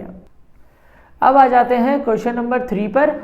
गया। अब आ जाते हैं क्वेश्चन नंबर 3 पर।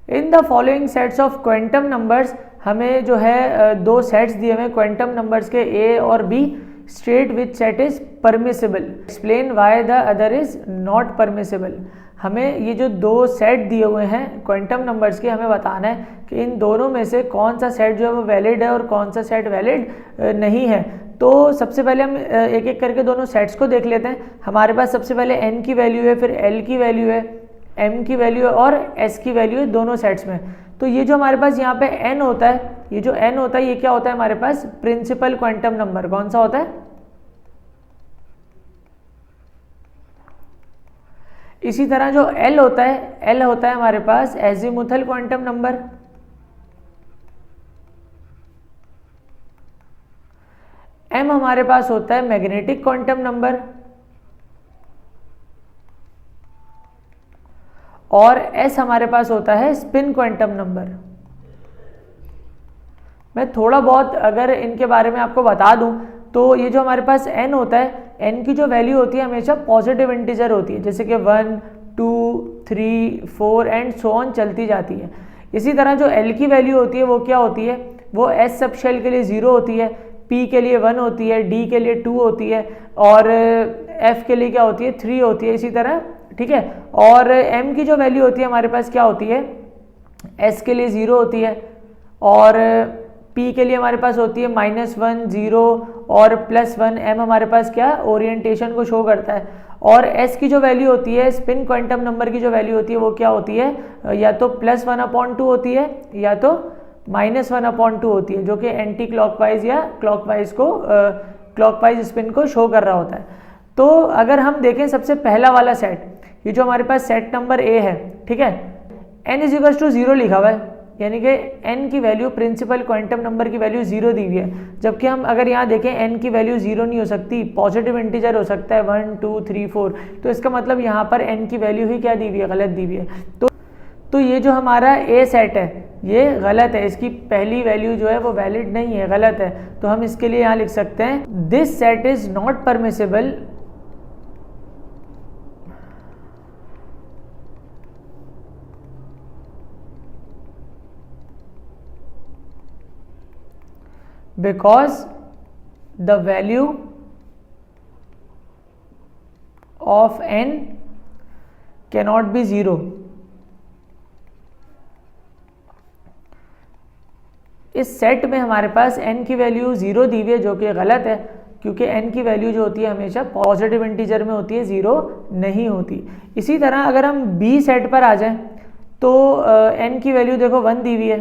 In the following sets of quantum numbers, हमें जो है दो सेट्स दिए हुए क्वांटम नंबर्स के ए और B, state which set is permissible, explain why the other is not permissible. हमें ये जो दो सेट दिए हुए हैं क्वांटम नंबर्स के, हमें बताना है कि इन दोनों में से कौन सा सेट जो है वो वैलिड है और कौन सा सेट वैलिड नहीं है। तो सबसे पहले हम एक एक करके दोनों सेट्स को देख लेते हैं। हमारे पास सबसे पहले n की वैल्यू है, फिर l की वैल्यू है, m की वैल्यू है और s की वैल्यू है दोनों सेट्स में। तो ये जो हमारे पास यहाँ पे n होता है, ये जो n होता है ये क्या होता है हमारे पास प्रिंसिपल क्वांटम नंबर। कौन सा होता है? इसी तरह जो l होता है, l होता है हमारे पास एजीमुथल क्वांटम नंबर। m हमारे पास होता है मैग्नेटिक क्वांटम नंबर और s हमारे पास होता है स्पिन क्वांटम नंबर। मैं थोड़ा बहुत अगर इनके बारे में आपको बता दूं तो ये जो हमारे पास n होता है, n की जो वैल्यू होती है हमेशा पॉजिटिव इंटीजर होती है, जैसे कि 1, 2, 3, 4 एंड सो ऑन चलती जाती है। इसी तरह जो l की वैल्यू होती है वो क्या होती है, वो s सब शेल के लिए 0 होती है, p के लिए 1 होती है, d के लिए 2 होती है और f के लिए क्या होती है 3 होती है, इसी तरह, ठीक है। और m की जो वैल्यू होती है हमारे पास क्या होती है, s के लिए 0 होती है और p के लिए हमारे पास होती है -1, 0 और +1। m हमारे पास क्या ओरिएंटेशन को शो करता है। और s की जो वैल्यू होती है, स्पिन क्वांटम नंबर की जो वैल्यू होती है वो क्या होती है, या तो +1/2 होती है या तो -1/2 होती है, जो कि एंटी क्लॉकवाइज या क्लॉकवाइज को क्लॉकवाइज स्पिन को शो कर रहा होता है। तो अगर हम देखें सबसे पहला वाला सेट, ये जो हमारे पास सेट नंबर ए है, ठीक है, n = 0 लिखा हुआ है, यानी कि n की वैल्यू प्रिंसिपल क्वांटम नंबर की वैल्यू 0 दी हुई है। जबकि हम अगर यहाँ देखें n की वैल्यू 0 नहीं हो सकती, पॉजिटिव इंटीजर हो सकता है 1, 2, 3, 4। तो इसका मतलब यहाँ पर n की वैल्यू ही क्या दी हुई है, गलत दी हुई है। तो ये जो हमारा ए सेट है ये गलत है, इसकी पहली वैल्यू जो है वो वैलिड नहीं है, गलत है। तो हम इसके लिए यहाँ लिख सकते हैं this set is not permissible because the value of n cannot be 0। इस सेट में हमारे पास n की वैल्यू 0 दी हुई है, जो कि गलत है, क्योंकि n की वैल्यू जो होती है हमेशा पॉजिटिव इंटीजर में होती है, 0 नहीं होती। इसी तरह अगर हम b सेट पर आ जाएं तो n की वैल्यू देखो 1 दी हुई है,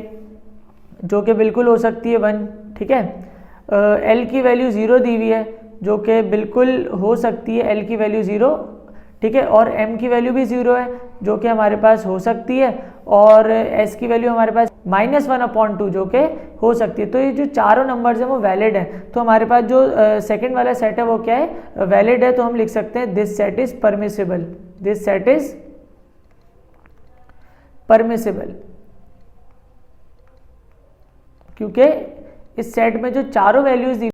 जो कि बिल्कुल हो सकती है 1, ठीक है। l की वैल्यू 0 दी हुई है, जो कि बिल्कुल हो सकती है l की वैल्यू 0, ठीक है। और m की वैल्यू भी 0 है, जो कि हमारे पास हो सकती है। और s की वैल्यू हमारे पास -1/2, जो कि हो सकती है। तो ये जो चारों नंबर्स हैं वो वैलिड है। तो हमारे पास जो सेकंड वाला सेट है वो क्या है, वैलिड है। तो हम लिख सकते हैं this set is permissible, this set is permissible, क्योंकि इस सेट में जो चारों वैल्यूज